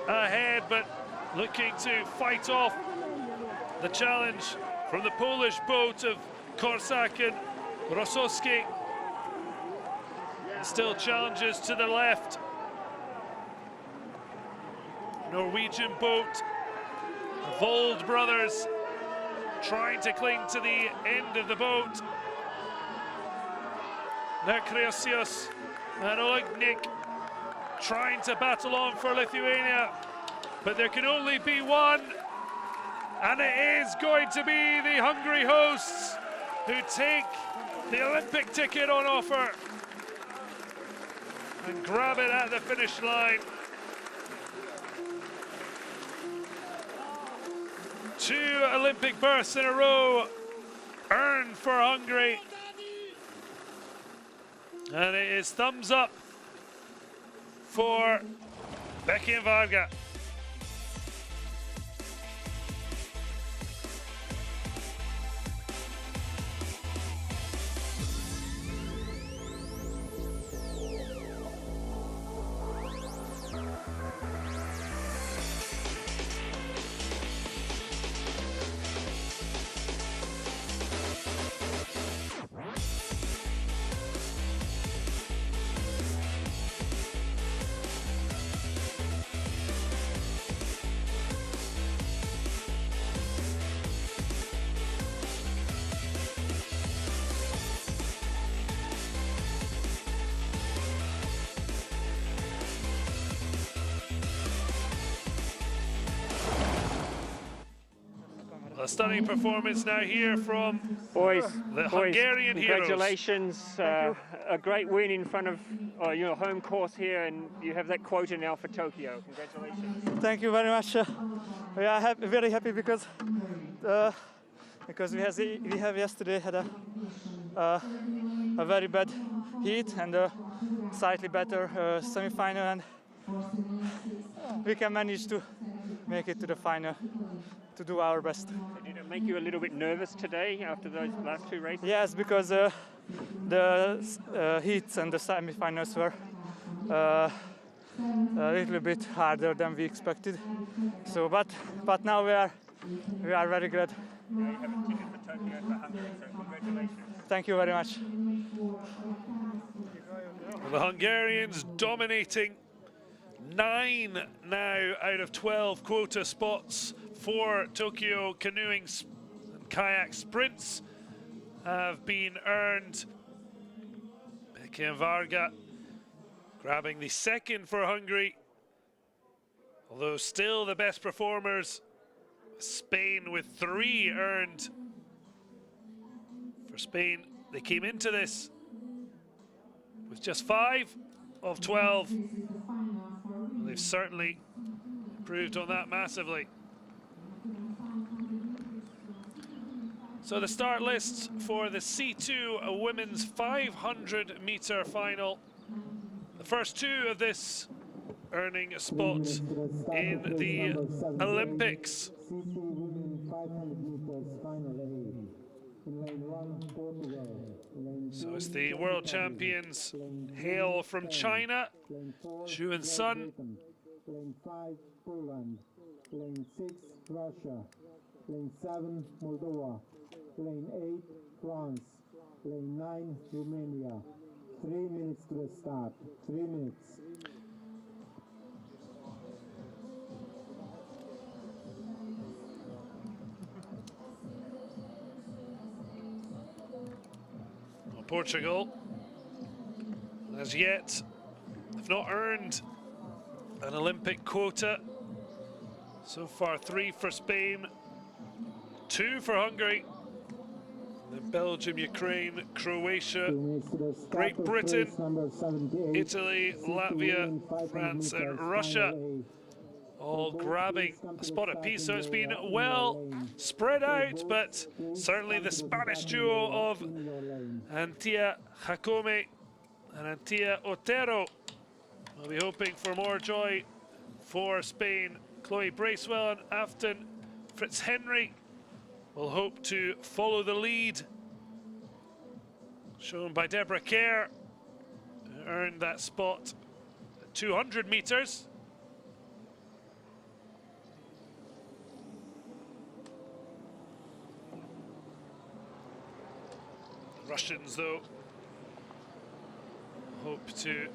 ahead, but looking to fight off the challenge from the Polish boat of Korsak and Rosowski. Still challenges to the left. Norwegian boat, Vold brothers trying to cling to the end of the boat. Nekriosios and Olegnik trying to battle on for Lithuania, but there can only be one, and it is going to be the Hungary hosts who take the Olympic ticket on offer and grab it at the finish line. 2 Olympic berths in a row earned for Hungary, and it is thumbs up for Beki and Varga. A stunning performance now here from Boys, the Hungarian heroes. congratulations. A great win in front of your home course here, and you have that quota now for Tokyo. Congratulations. Thank you very much. We are very happy because we have yesterday had a very bad heat and a slightly better semi-final, and we can manage to make it to the final to do our best. Did it make you a little bit nervous today after those last two races? Yes, because the heats and the semi-finals were a little bit harder than we expected. So, but now we are very glad. Now you have a ticket for Tokyo for Hungary, so congratulations. Thank you very much. The Hungarians dominating 9 now out of 12 quota spots for Tokyo canoeing and kayak sprints have been earned. Becky and Varga grabbing the second for Hungary, although still the best performers. Spain with 3 earned. For Spain, they came into this with just 5 of 12. They've certainly improved on that massively. So the start lists for the C2 women's 500-meter final. The first 2 of this earning a spot in the Olympics. So it's the world champions hail from China, Zhu and Sun. Lane 5, Poland. Lane 6, Russia. Lane 7, Moldova. Lane 8, France. Lane 9, Romania. 3 minutes to the start. 3 minutes. Portugal, as yet, have not earned an Olympic quota. So far, 3 for Spain, 2 for Hungary, then Belgium, Ukraine, Croatia, Great Britain, Italy, Latvia, France and Russia, all grabbing a spot apiece. So it's been well spread out, but certainly the Spanish duo of Antia Jacome and Antia Otero will be hoping for more joy for Spain. Chloe Bracewell and Afton Fitzhenry will hope to follow the lead shown by Deborah Kerr, who earned that spot at 200 meters. Russians, though, hope to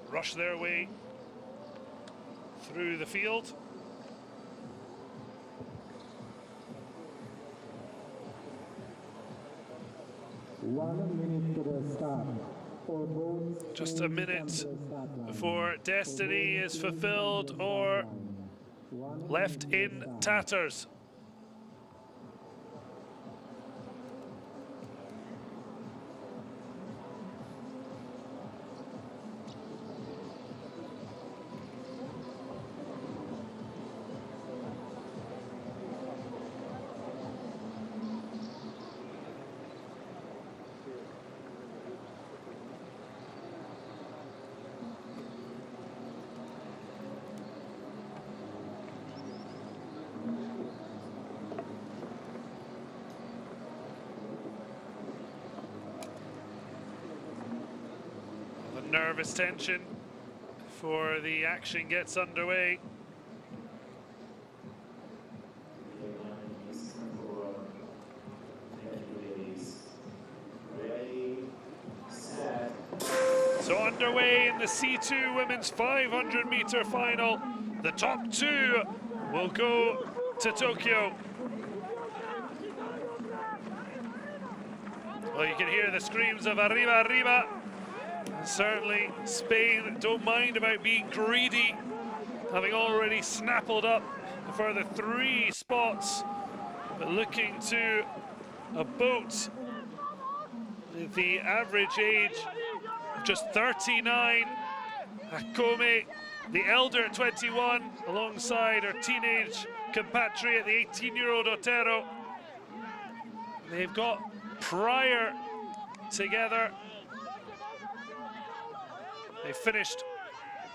rush their way through the field. Just a minute before destiny is fulfilled or left in tatters. Nervous tension before the action gets underway. So underway in the C2 women's 500-meter final. The top 2 will go to Tokyo. Well, you can hear the screams of arriba, arriba. Certainly, Spain don't mind about being greedy, having already snapped up a further 3 spots. but looking to a boat with the average age of just 39. Akome, the elder at 21, alongside her teenage compatriot, the 18-year-old Otero. They've got prior together. They finished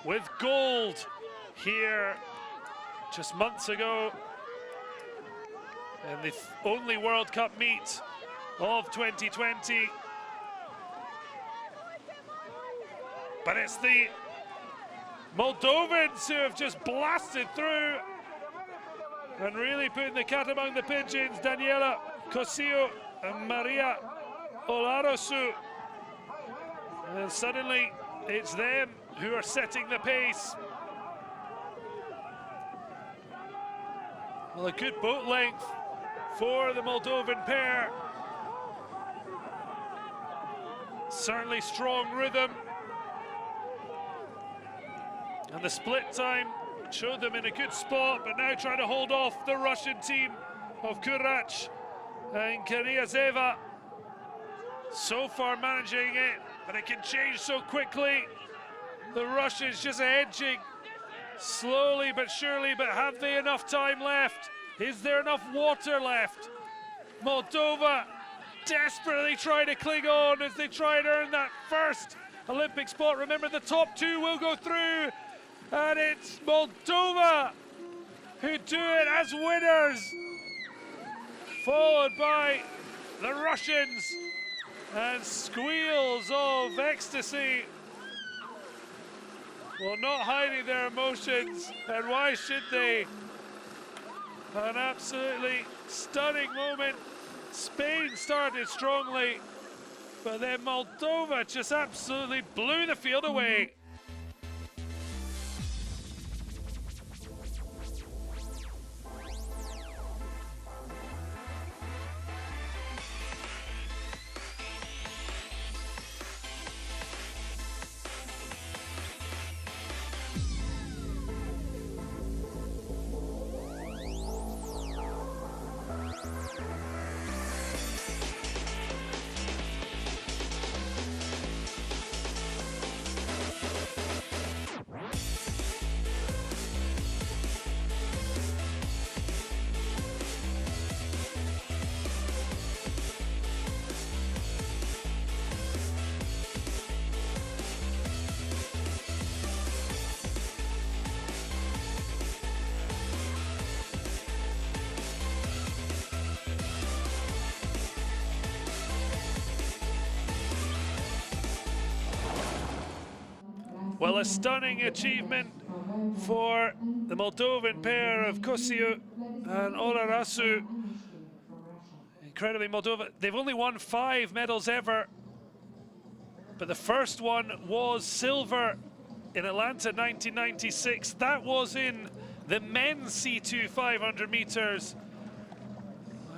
with gold here just months ago in the only World Cup meet of 2020. But it's the Moldovans who have just blasted through and really putting the cat among the pigeons. Daniela Cosio and Maria Olarosu. And suddenly it's them who are setting the pace. Well, a good boat length for the Moldovan pair. Certainly strong rhythm. And the split time showed them in a good spot, but now trying to hold off the Russian team of Kurach and Kaniazeva. So far managing it, but it can change so quickly. The Russians just edging slowly but surely, but have they enough time left? Is there enough water left? Moldova desperately trying to cling on as they try and earn that first Olympic spot. Remember, the top two will go through, and it's Moldova who do it as winners, followed by the Russians, and squeals of ecstasy. Well, not hiding their emotions, and why should they? An absolutely stunning moment. Spain started strongly, but then Moldova just absolutely blew the field away. Well, a stunning achievement for the Moldovan pair of Kosiu and Olarasu. Incredibly, Moldova, they've only won 5 medals ever, but the first one was silver in Atlanta 1996. That was in the men's C2 500 meters.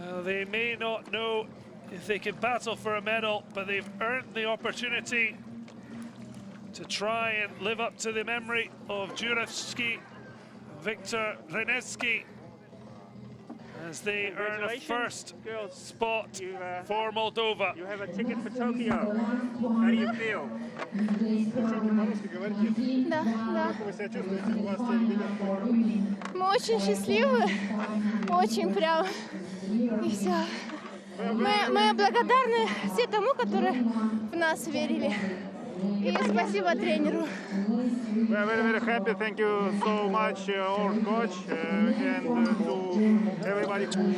Well, they may not know if they can battle for a medal, but they've earned the opportunity to try and live up to the memory of Jurevski, Viktor Renetsky, as they earn a first spot for Moldova. You have a ticket for Tokyo. How do you feel? Да, да. Мы очень счастливы, очень прям, и все. Мы благодарны всем тому, которые в нас верили. И спасибо тренеру. We are very, very happy. Thank you so much, our coach, and to everybody who.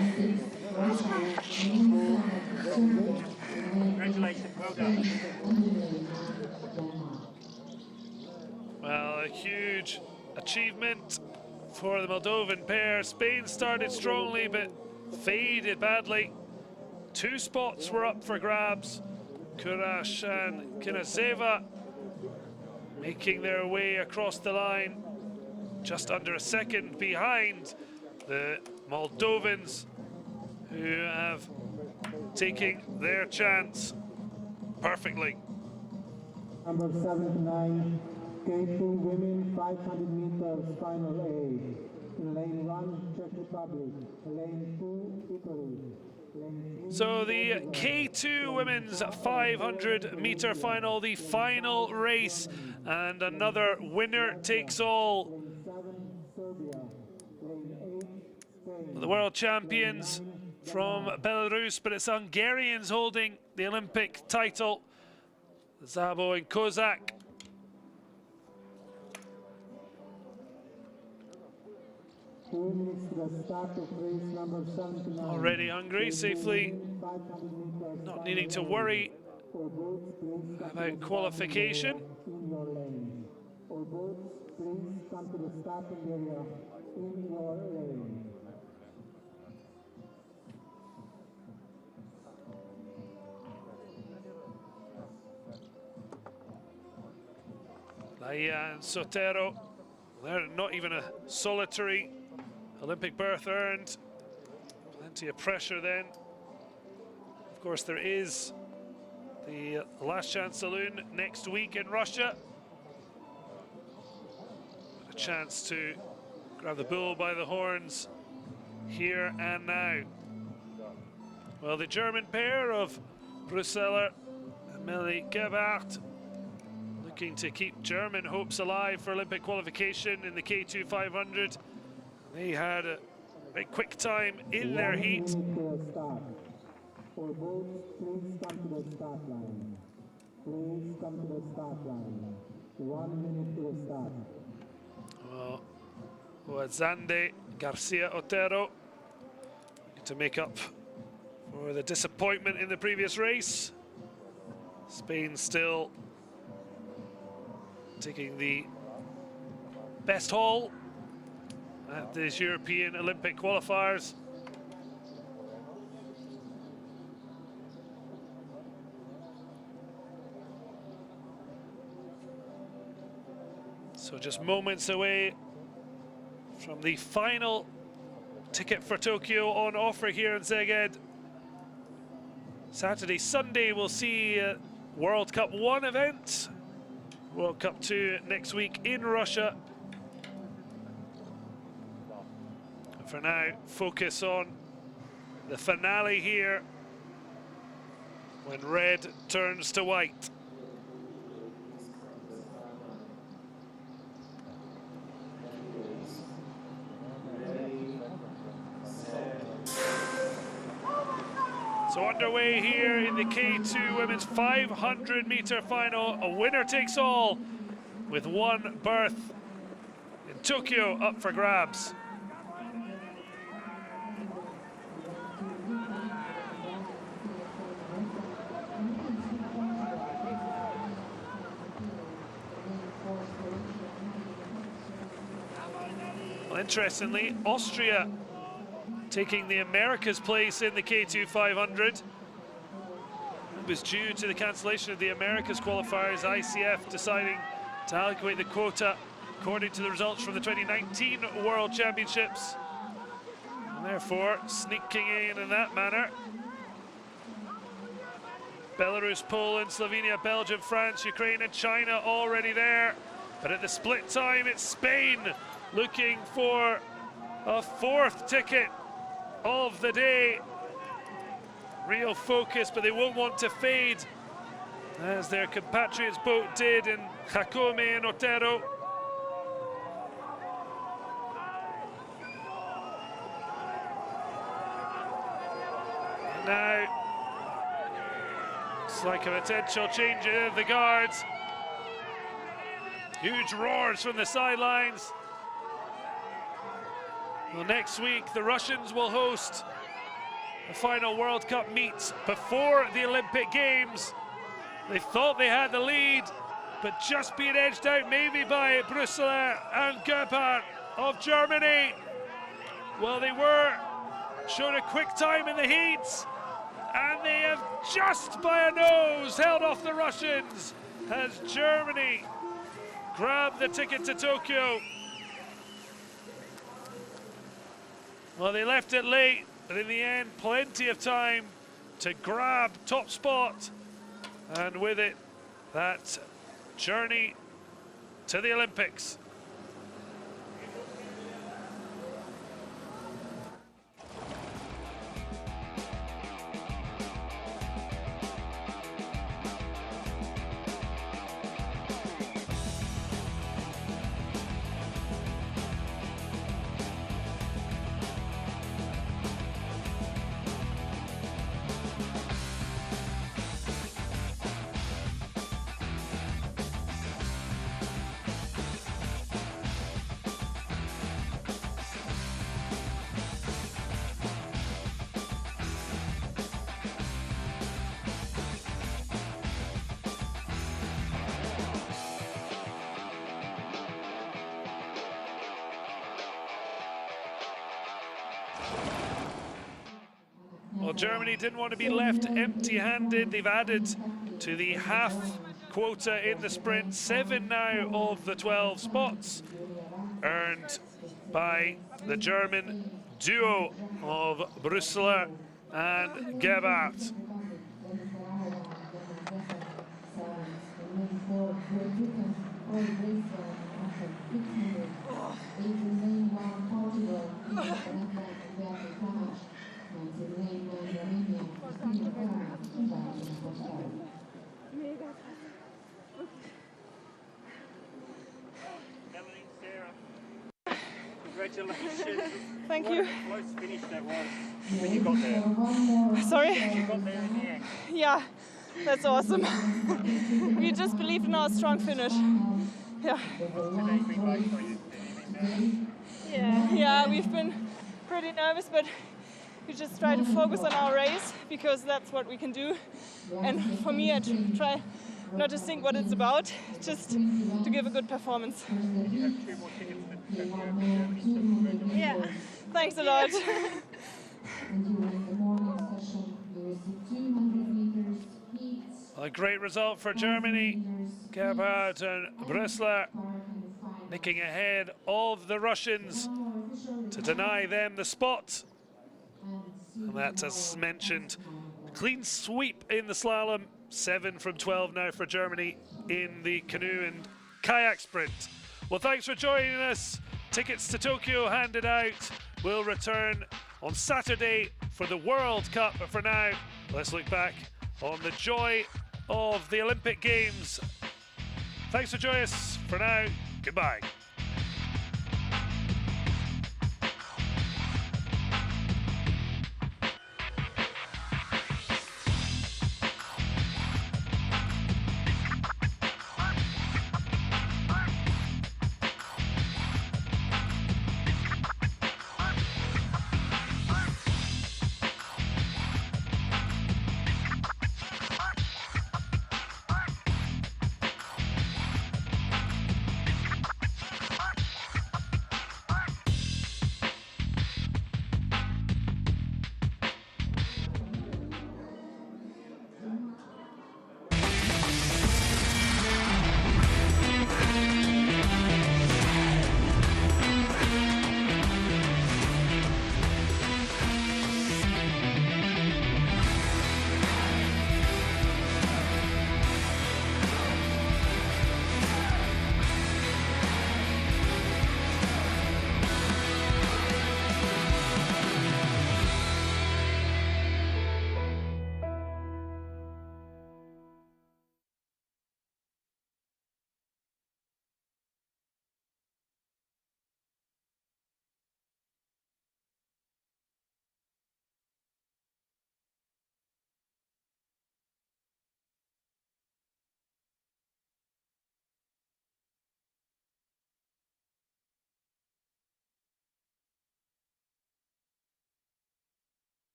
Congratulations, well done. Well, a huge achievement for the Moldovan pair. Spain started strongly, but faded badly. 2 spots were up for grabs. Kurash and Kinazeva making their way across the line, just under a second behind the Moldovans, who have taken their chance perfectly. Number 79, K2 women 500 meters final A. Lane 1, Czech Republic. Lane 2, Italy. So the K2 women's 500 meter final, the final race, and another winner takes all. The world champions from Belarus, but it's Hungarians holding the Olympic title. Szabo and Kozak. Already Hungary, safely not needing to worry about qualification. Laia and Sotero, they're not even a solitary Olympic berth earned. Plenty of pressure then. Of course, there is the Last Chance Saloon next week in Russia. A chance to grab the bull by the horns here and now. Well, the German pair of Brusseler and May Szeged looking to keep German hopes alive for Olympic qualification in the K2 500. They had a very quick time in their heat. For boats, please come to the start line. Please come to the start line. 1 minute to the start. Well, Zande Garcia Otero to make up for the disappointment in the previous race. Spain still taking the best haul at these European Olympic qualifiers. So just moments away from the final ticket for Tokyo on offer here in Szeged. Saturday, Sunday, we'll see World Cup 1 event. World Cup 2 next week in Russia. And for now, focus on the finale here when red turns to white. So underway here in the K2 women's 500 meter final, a winner takes all with one berth in Tokyo up for grabs. Well, interestingly, Austria taking the America's place in the K2 500. It was due to the cancellation of the America's qualifiers, ICF deciding to allocate the quota according to the results from the 2019 World Championships. And therefore, sneaking in that manner. Belarus, Poland, Slovenia, Belgium, France, Ukraine and China already there. But at the split time, it's Spain looking for a fourth ticket of the day. Real focus, but they won't want to fade as their compatriots boat did in Jacome and Otero. And now it's like a potential change of the guards. Huge roars from the sidelines. Well, next week, the Russians will host the final World Cup meet before the Olympic Games. They thought they had the lead, but just being edged out maybe by Brusseler and Gebhardt of Germany. Well, they showed a quick time in the heats, and they have just by a nose held off the Russians as Germany grabbed the ticket to Tokyo. Well, they left it late, but in the end, plenty of time to grab top spot. And with it, that journey to the Olympics. Well, Germany didn't want to be left empty-handed. They've added to the half quota in the sprint. 7 now of the 12 spots earned by the German duo of Brüsseler and Gebhardt. Congratulations. Thank What you. a close finish that was when you got there. Sorry? You got there in the end. Yeah, that's awesome. We just believed in our strong finish. Yeah. Yeah, we've been pretty nervous, but we just try to focus on our race because that's what we can do. And for me, I try not to think what it's about, just to give a good performance. You have 2 more tickets that Yeah, thanks a lot. A great result for Germany. Gebhardt and Brüsseler nicking ahead of the Russians to deny them the spot. And that's, as mentioned, clean sweep in the slalom. 7 from 12 now for Germany in the canoe and kayak sprint. Well, thanks for joining us. Tickets to Tokyo handed out. We'll return on Saturday for the World Cup. But for now, let's look back on the joy of the Olympic Games. Thanks for joining us. For now, goodbye.